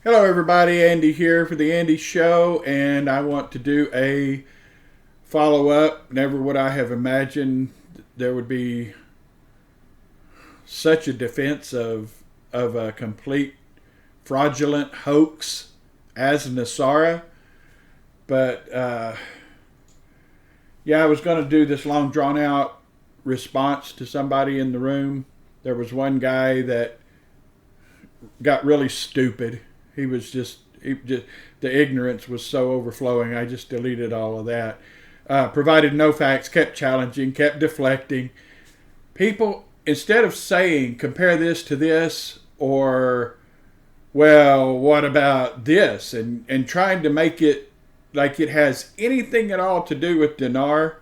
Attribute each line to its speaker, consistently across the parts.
Speaker 1: Hello everybody, Andy here for the Andy Show, and I want to do a follow-up. Never would I have imagined there would be such a defense of a complete fraudulent hoax as NESARA. But yeah, I was going to do this long drawn out response to somebody in the room. There was one guy that got really stupid. He just the ignorance was so overflowing. I just deleted all of that. Provided no facts, kept challenging, kept deflecting. People, instead of saying, compare this to this, or, well, what about this? And trying to make it like it has anything at all to do with dinar.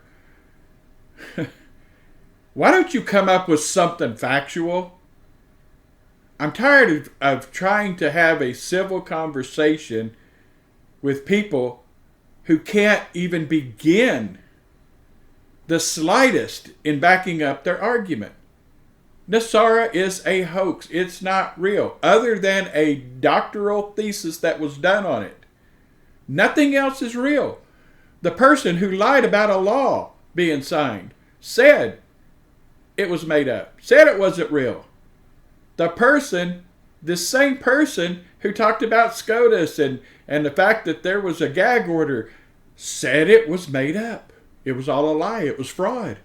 Speaker 1: Why don't you come up with something factual? I'm tired of trying to have a civil conversation with people who can't even begin the slightest in backing up their argument. NESARA is a hoax. It's not real, other than a doctoral thesis that was done on it. Nothing else is real. The person who lied about a law being signed said it was made up, said it wasn't real. The same person who talked about SCOTUS and the fact that there was a gag order said it was made up. It was all a lie. It was fraud.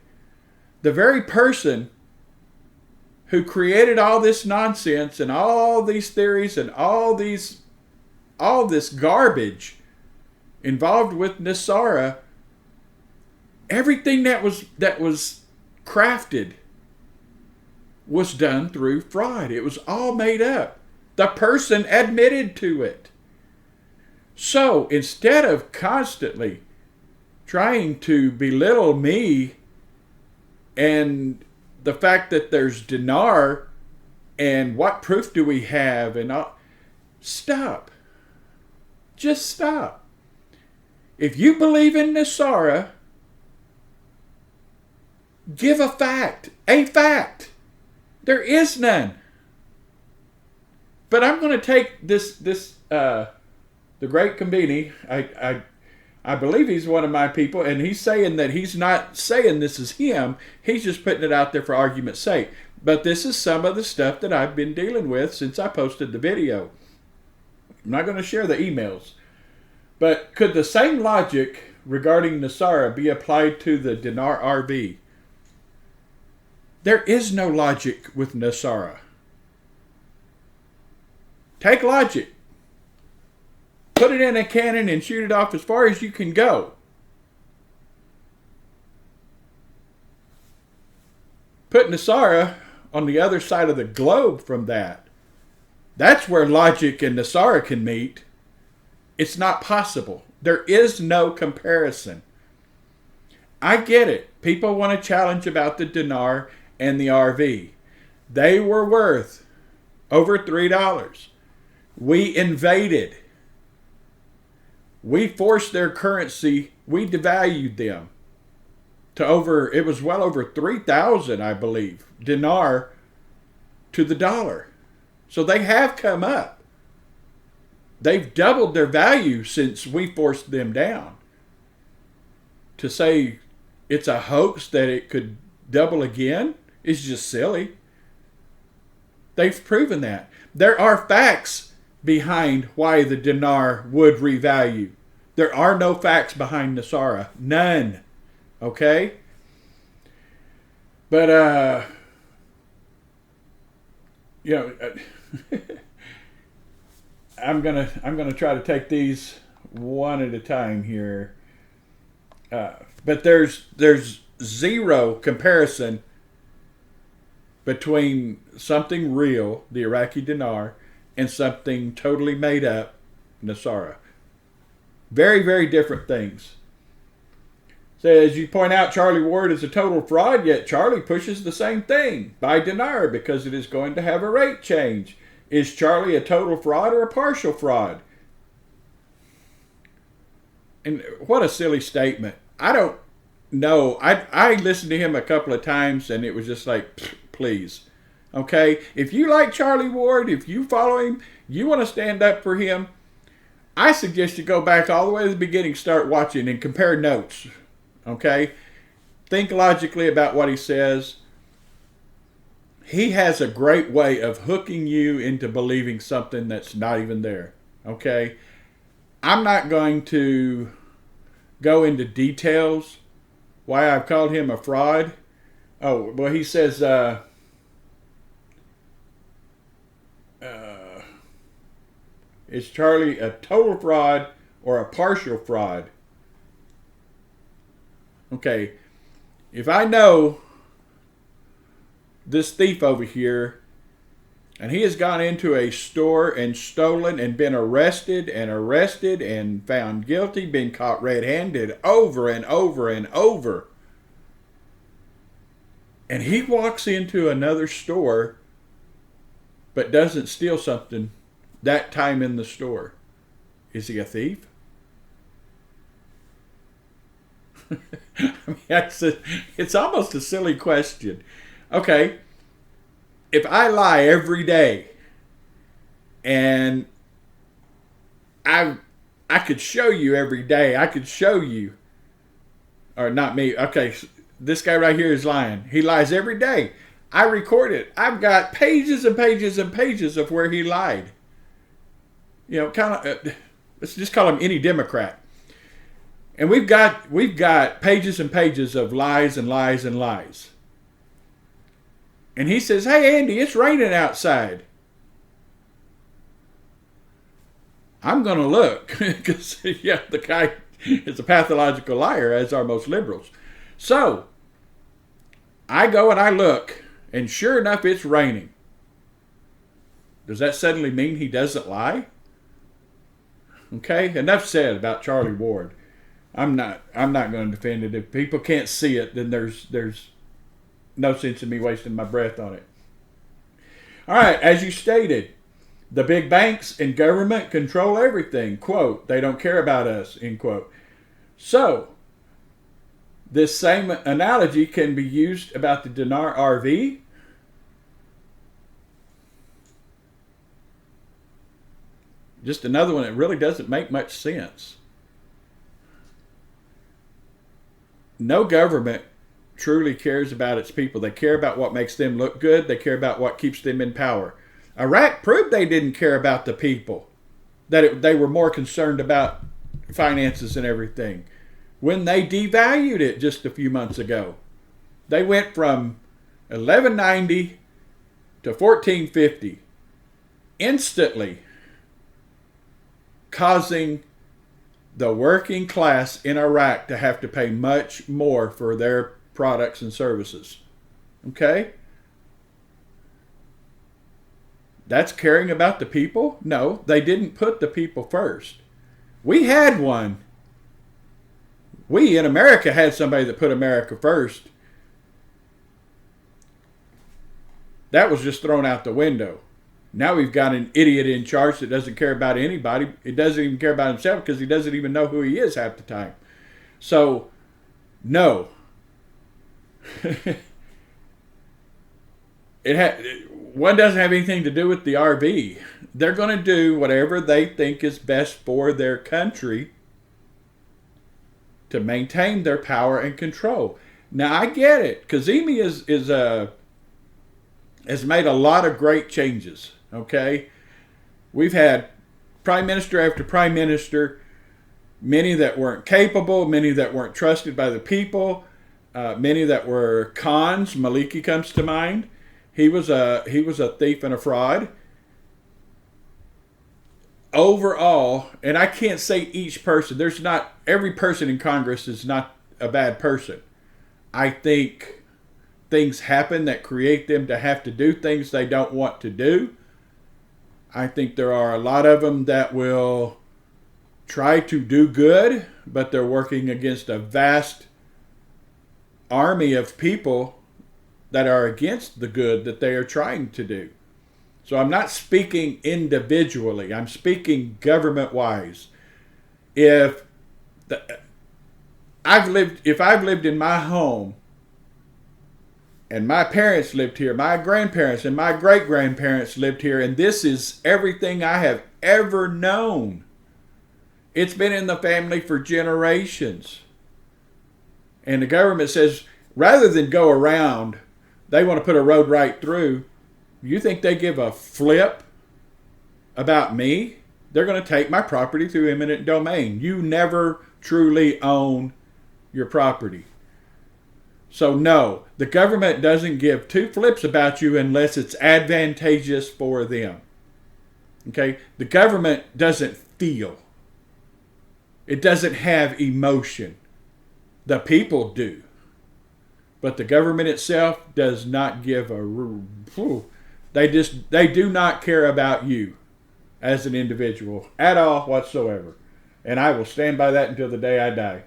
Speaker 1: The very person who created all this nonsense and all these theories and all this garbage involved with NESARA, everything that was crafted was done through fraud. It was all made up. The person admitted to it. So instead of constantly trying to belittle me and the fact that there's dinar and what proof do we have and all, stop. Just stop. If you believe in NESARA, give a fact. A fact. There is none. But I'm going to take the great Combini. I believe he's one of my people, and he's saying that he's not saying this is him. He's just putting it out there for argument's sake. But this is some of the stuff that I've been dealing with since I posted the video. I'm not going to share the emails. But could the same logic regarding NESARA be applied to the dinar RV? There is no logic with NESARA. Take logic, put it in a cannon and shoot it off as far as you can go. Put NESARA on the other side of the globe from that. That's where logic and NESARA can meet. It's not possible. There is no comparison. I get it. People want to challenge about the dinar and the RV. They were worth over $3. We invaded. We forced their currency. We devalued them to it was well over 3,000, I believe, dinar to the dollar. So they have come up. They've doubled their value since we forced them down. To say it's a hoax that it could double again is just silly. They've proven that. There are facts behind why the dinar would revalue. There are no facts behind NESARA. None. Okay? But, I'm gonna try to take these one at a time here. But there's zero comparison between something real, the Iraqi dinar, and something totally made up, NESARA. Very, very different things. So as you point out, Charlie Ward is a total fraud, yet Charlie pushes the same thing. Buy dinar because it is going to have a rate change. Is Charlie a total fraud or a partial fraud? And what a silly statement. I don't know. I listened to him a couple of times and it was just like, please. Okay? If you like Charlie Ward, if you follow him, you want to stand up for him, I suggest you go back all the way to the beginning, start watching, and compare notes. Okay? Think logically about what he says. He has a great way of hooking you into believing something that's not even there. Okay? I'm not going to go into details why I've called him a fraud. Oh, well, he says, is Charlie a total fraud or a partial fraud? Okay, if I know this thief over here, and he has gone into a store and stolen and been arrested and found guilty, been caught red-handed over and over and over, and he walks into another store but doesn't steal something that time in the store, is he a thief? I mean, it's almost a silly question. Okay, if I lie every day, and I could show you every day, I could show you, or not me, okay, this guy right here is lying. He lies every day. I record it. I've got pages and pages and pages of where he lied. You know, kind of, let's just call him any Democrat. And we've got pages and pages of lies and lies and lies. And he says, "Hey, Andy, it's raining outside." I'm going to look because, yeah, the guy is a pathological liar, as are most liberals. So I go and I look, and sure enough, it's raining. Does that suddenly mean he doesn't lie? Okay, enough said about Charlie Ward. I'm not going to defend it. If people can't see it, then there's no sense in me wasting my breath on it. All right, as you stated, the big banks and government control everything. Quote, they don't care about us, end quote. So, this same analogy can be used about the Dinar RV. Just another one that really doesn't make much sense. No government truly cares about its people. They care about what makes them look good. They care about what keeps them in power. Iraq proved they didn't care about the people, that they were more concerned about finances and everything. When they devalued it just a few months ago, they went from 1190 to 1450, instantly causing the working class in Iraq to have to pay much more for their products and services. Okay? That's caring about the people? No, they didn't put the people first. We had one. We in America had somebody that put America first. That was just thrown out the window. Now we've got an idiot in charge that doesn't care about anybody. He doesn't even care about himself because he doesn't even know who he is half the time. So, no. One doesn't have anything to do with the RV. They're going to do whatever they think is best for their country to maintain their power and control. Now, I get it. Kazemi has made a lot of great changes. Okay? We've had prime minister after prime minister, many that weren't capable, many that weren't trusted by the people, many that were cons. Maliki comes to mind. He was a thief and a fraud. Overall, and I can't say each person, every person in Congress is not a bad person. I think things happen that create them to have to do things they don't want to do. I think there are a lot of them that will try to do good, but they're working against a vast army of people that are against the good that they are trying to do. So I'm not speaking individually. I'm speaking government-wise. If I've lived in my home And my parents lived here, my grandparents and my great grandparents lived here, and this is everything I have ever known. It's been in the family for generations. And the government says, rather than go around, they want to put a road right through. You think they give a flip about me? They're going to take my property through eminent domain. You never truly own your property. So no, the government doesn't give two flips about you unless it's advantageous for them. Okay? The government doesn't feel. It doesn't have emotion. The people do. But the government itself does not give a... They do not care about you as an individual at all whatsoever. And I will stand by that until the day I die.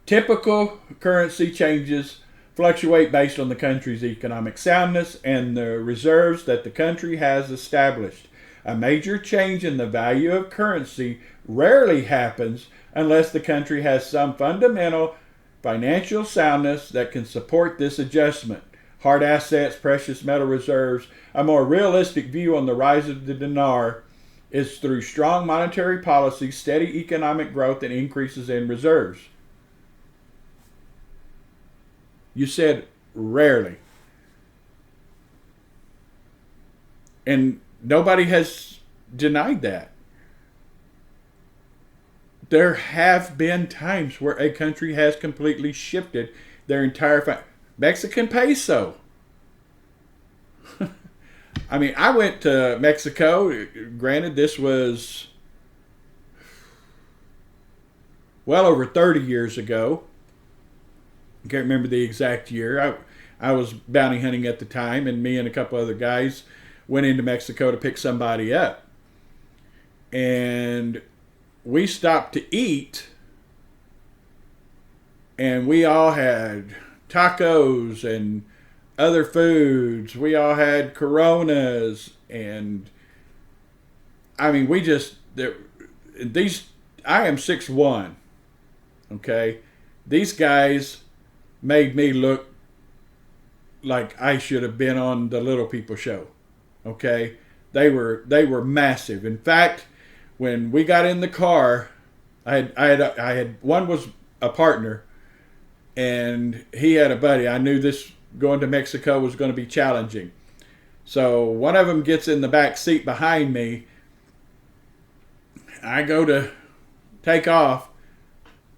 Speaker 1: Typical currency changes fluctuate based on the country's economic soundness and the reserves that the country has established. A major change in the value of currency rarely happens unless the country has some fundamental financial soundness that can support this adjustment. Hard assets, precious metal reserves. A more realistic view on the rise of the dinar is through strong monetary policy, steady economic growth, and increases in reserves. You said rarely. And nobody has denied that. There have been times where a country has completely shifted their entire... Mexican peso. I mean, I went to Mexico. Granted, this was well over 30 years ago. I can't remember the exact year. I was bounty hunting at the time, and me and a couple other guys went into Mexico to pick somebody up. And we stopped to eat, and we all had tacos and other foods. We all had Coronas, and I mean, we just... These... I am 6'1", okay? These guys made me look like I should have been on the Little People show. Okay? They were massive. In fact, when we got in the car, I had one was a partner, and he had a buddy. I knew this going to Mexico was going to be challenging. So one of them gets in the back seat behind me. I go to take off,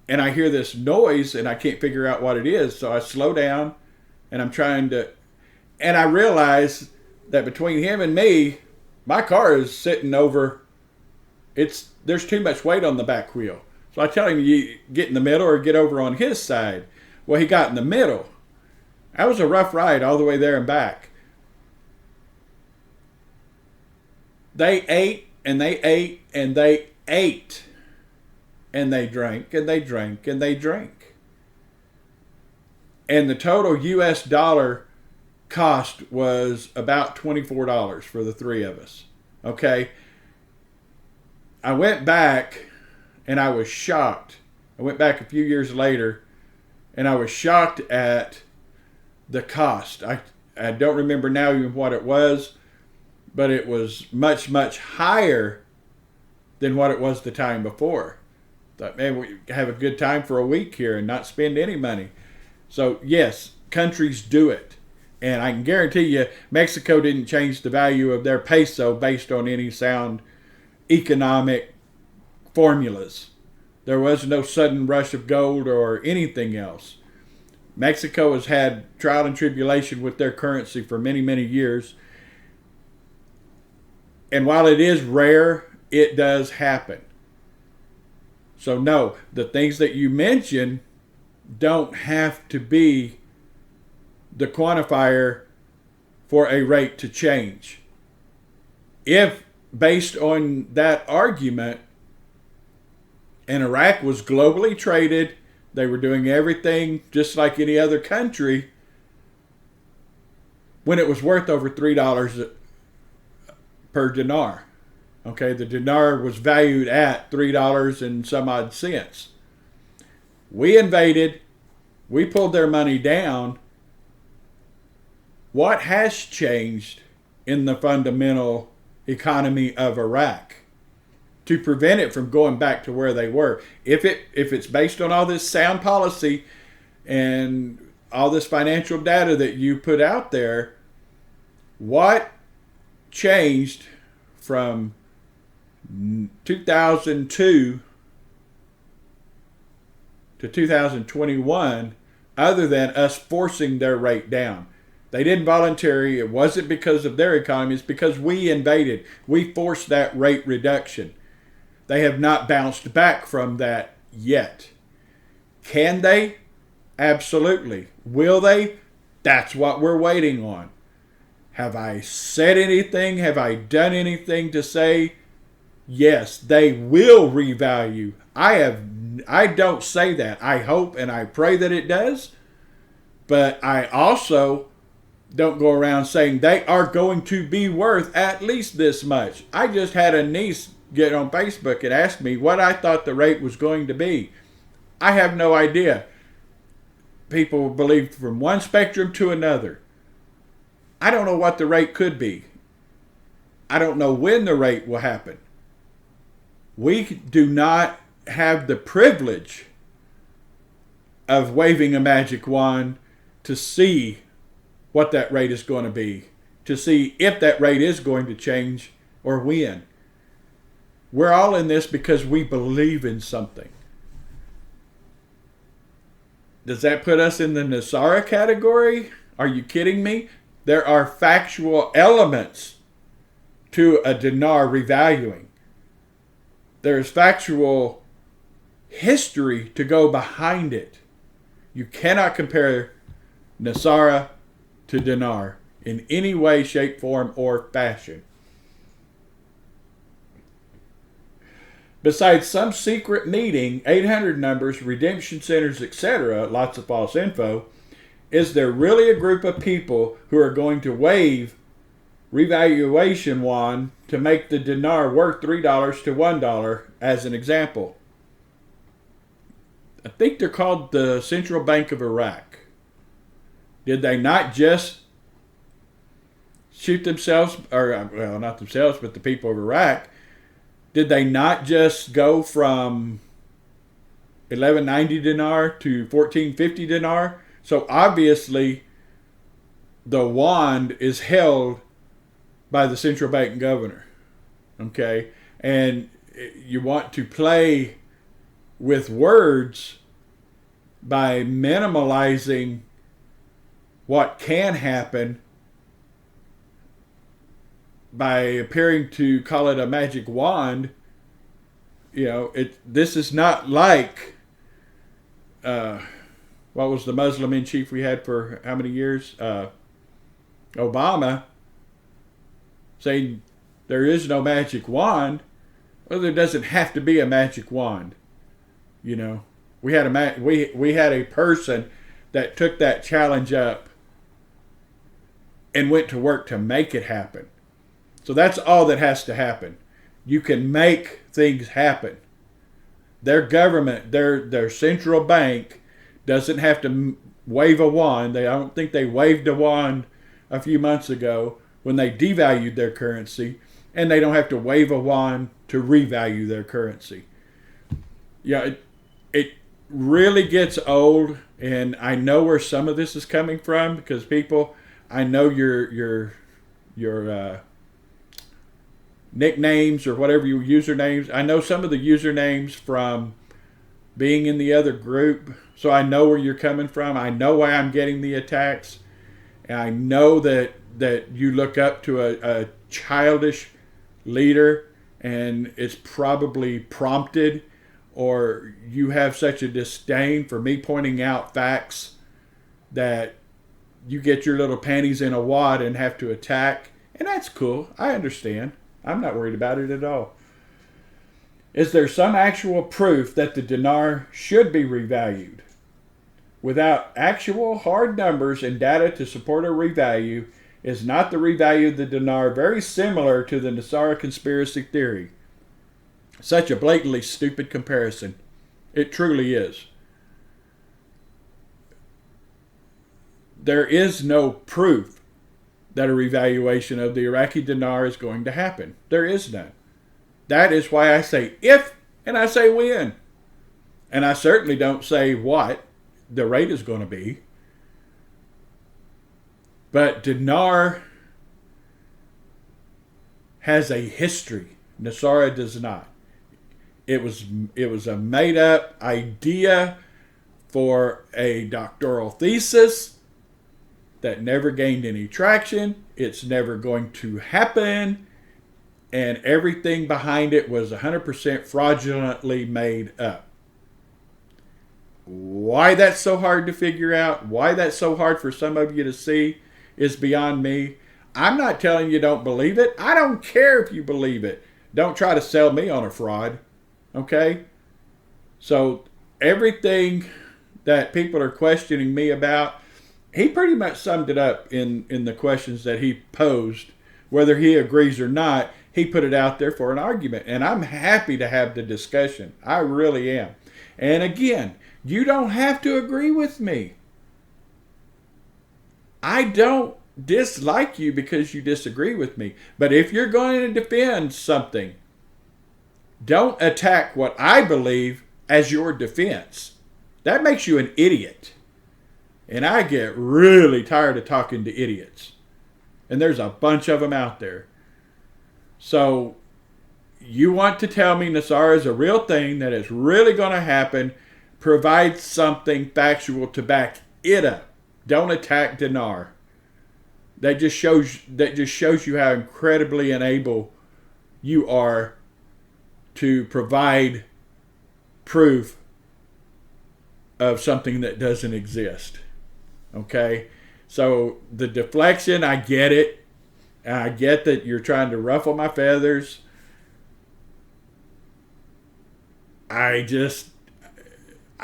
Speaker 1: and I hear this noise, and I can't figure out what it is. So I slow down, and I'm trying to... And I realize that between him and me, my car is sitting over... There's too much weight on the back wheel. So I tell him, you get in the middle or get over on his side. Well, he got in the middle. That was a rough ride all the way there and back. They ate, and they ate, and they ate. And they drank, and they drank, and they drank. And the total U.S. dollar cost was about $24 for the three of us. Okay? I went back, and I was shocked. I went back a few years later, and I was shocked at the cost. I don't remember now even what it was, but it was much, much higher than what it was the time before. Thought, man, we have a good time for a week here and not spend any money. So, yes, countries do it. And I can guarantee you, Mexico didn't change the value of their peso based on any sound economic formulas. There was no sudden rush of gold or anything else. Mexico has had trial and tribulation with their currency for many, many years. And while it is rare, it does happen. So no, the things that you mention don't have to be the quantifier for a rate to change. If, based on that argument, and Iraq was globally traded, they were doing everything just like any other country, when it was worth over $3 per dinar. Okay, the dinar was valued at $3 and some odd cents. We invaded, we pulled their money down, What has changed in the fundamental economy of Iraq to prevent it from going back to where they were? If it's based on all this sound policy and all this financial data that you put out there, what changed from 2002 to 2021 other than us forcing their rate down? They didn't voluntarily. It wasn't because of their economy. It's because we invaded. We forced that rate reduction. They have not bounced back from that yet. Can they? Absolutely. Will they? That's what we're waiting on. Have I said anything? Have I done anything to say, yes, they will revalue? I don't say that. I hope and I pray that it does. But I also don't go around saying they are going to be worth at least this much. I just had a niece get on Facebook and ask me what I thought the rate was going to be. I have no idea. People believe from one spectrum to another. I don't know what the rate could be. I don't know when the rate will happen. We do not have the privilege of waving a magic wand to see what that rate is going to be, to see if that rate is going to change or when. We're all in this because we believe in something. Does that put us in the NESARA category? Are you kidding me? There are factual elements to a dinar revaluing. There's factual history to go behind it. You cannot compare NESARA to dinar in any way, shape, form, or fashion. Besides some secret meeting, 800 numbers, redemption centers, etc., lots of false info, is there really a group of people who are going to wave revaluation wand to make the dinar worth $3 to $1 as an example? I think they're called the Central Bank of Iraq. Did they not just shoot themselves, or well, not themselves, but the people of Iraq? Did they not just go from 1190 dinar to 1450 dinar? So obviously the wand is held by the central bank governor. Okay? And you want to play with words by minimalizing what can happen by appearing to call it a magic wand. You know, this is not like what was the Muslim in chief we had for how many years? Obama saying there is no magic wand. Well, there doesn't have to be a magic wand. You know, we had a person that took that challenge up and went to work to make it happen. So that's all that has to happen. You can make things happen. Their government, their central bank, doesn't have to wave a wand. I don't think they waved a wand a few months ago when they devalued their currency, and they don't have to wave a wand to revalue their currency. Yeah, it really gets old, and I know where some of this is coming from because people, I know your nicknames or whatever your usernames. I know some of the usernames from being in the other group, so I know where you're coming from. I know why I'm getting the attacks, and I know that you look up to a childish leader, and it's probably prompted, or you have such a disdain for me pointing out facts that you get your little panties in a wad and have to attack, and that's cool. I understand. I'm not worried about it at all. Is there some actual proof that the dinar should be revalued? Without actual hard numbers and data to support a revalue, is not the revalue of the dinar very similar to the NESARA conspiracy theory? Such a blatantly stupid comparison. It truly is. There is no proof that a revaluation of the Iraqi dinar is going to happen. There is none. That is why I say if, and I say when. And I certainly don't say what the rate is going to be. But dinar has a history. NESARA does not. It was a made up idea for a doctoral thesis that never gained any traction. It's never going to happen. And everything behind it was 100% fraudulently made up. Why that's so hard to figure out, why that's so hard for some of you to see, is beyond me. I'm not telling you don't believe it. I don't care if you believe it. Don't try to sell me on a fraud. Okay? So everything that people are questioning me about, he pretty much summed it up in the questions that he posed. Whether he agrees or not, he put it out there for an argument. And I'm happy to have the discussion. I really am. And again, you don't have to agree with me. I don't dislike you because you disagree with me. But if you're going to defend something, don't attack what I believe as your defense. That makes you an idiot. And I get really tired of talking to idiots. And there's a bunch of them out there. So you want to tell me NESARA is a real thing, that it's really going to happen. Provide something factual to back it up. Don't attack dinar. That just shows you how incredibly unable you are to provide proof of something that doesn't exist. Okay? So the deflection, I get it. And I get that you're trying to ruffle my feathers. I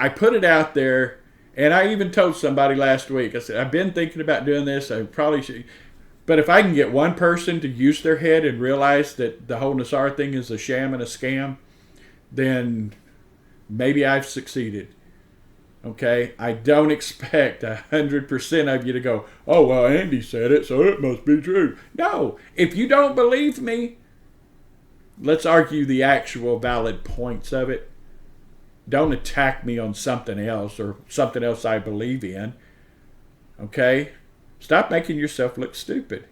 Speaker 1: put it out there, and I even told somebody last week, I said, I've been thinking about doing this. I probably should. But if I can get one person to use their head and realize that the whole NESARA thing is a sham and a scam, then maybe I've succeeded. Okay? I don't expect 100% of you to go, oh, well, Andy said it, so it must be true. No. If you don't believe me, let's argue the actual valid points of it. Don't attack me on something else or something else I believe in. Okay? Stop making yourself look stupid.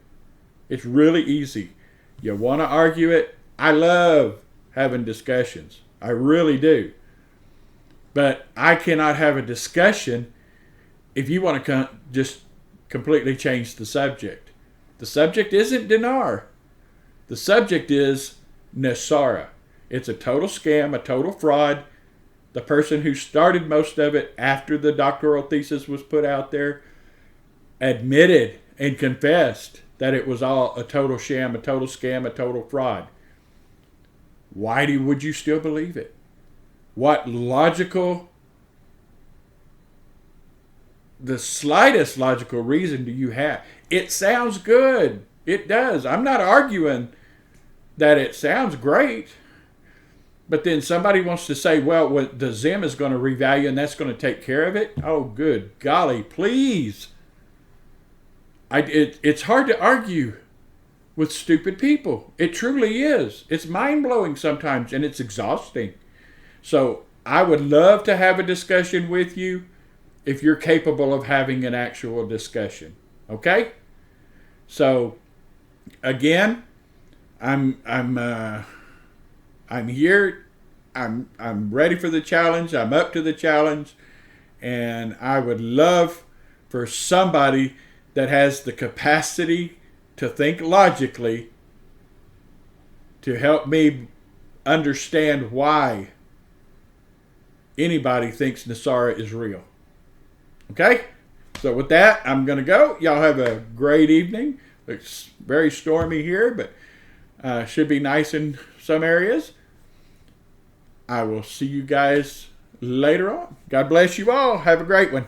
Speaker 1: It's really easy. You want to argue it? I love having discussions. I really do. But I cannot have a discussion if you want to just completely change the subject. The subject isn't dinar. The subject is NESARA. It's a total scam, a total fraud. The person who started most of it after the doctoral thesis was put out there admitted and confessed that it was all a total sham, a total scam, a total fraud. Why would you still believe it? What logical, the slightest logical reason do you have? It sounds good. It does. I'm not arguing that it sounds great. But then somebody wants to say, well, the Zim is going to revalue and that's going to take care of it. Oh, good golly, please. It's hard to argue with stupid people. It truly is. It's mind-blowing sometimes, and it's exhausting. So I would love to have a discussion with you if you're capable of having an actual discussion. Okay? So again, I'm here. I'm ready for the challenge. I'm up to the challenge, and I would love for somebody that has the capacity to think logically to help me understand why anybody thinks NESARA is real. Okay? So with that, I'm going to go. Y'all have a great evening. It's very stormy here, but should be nice in some areas. I will see you guys later on. God bless you all. Have a great one.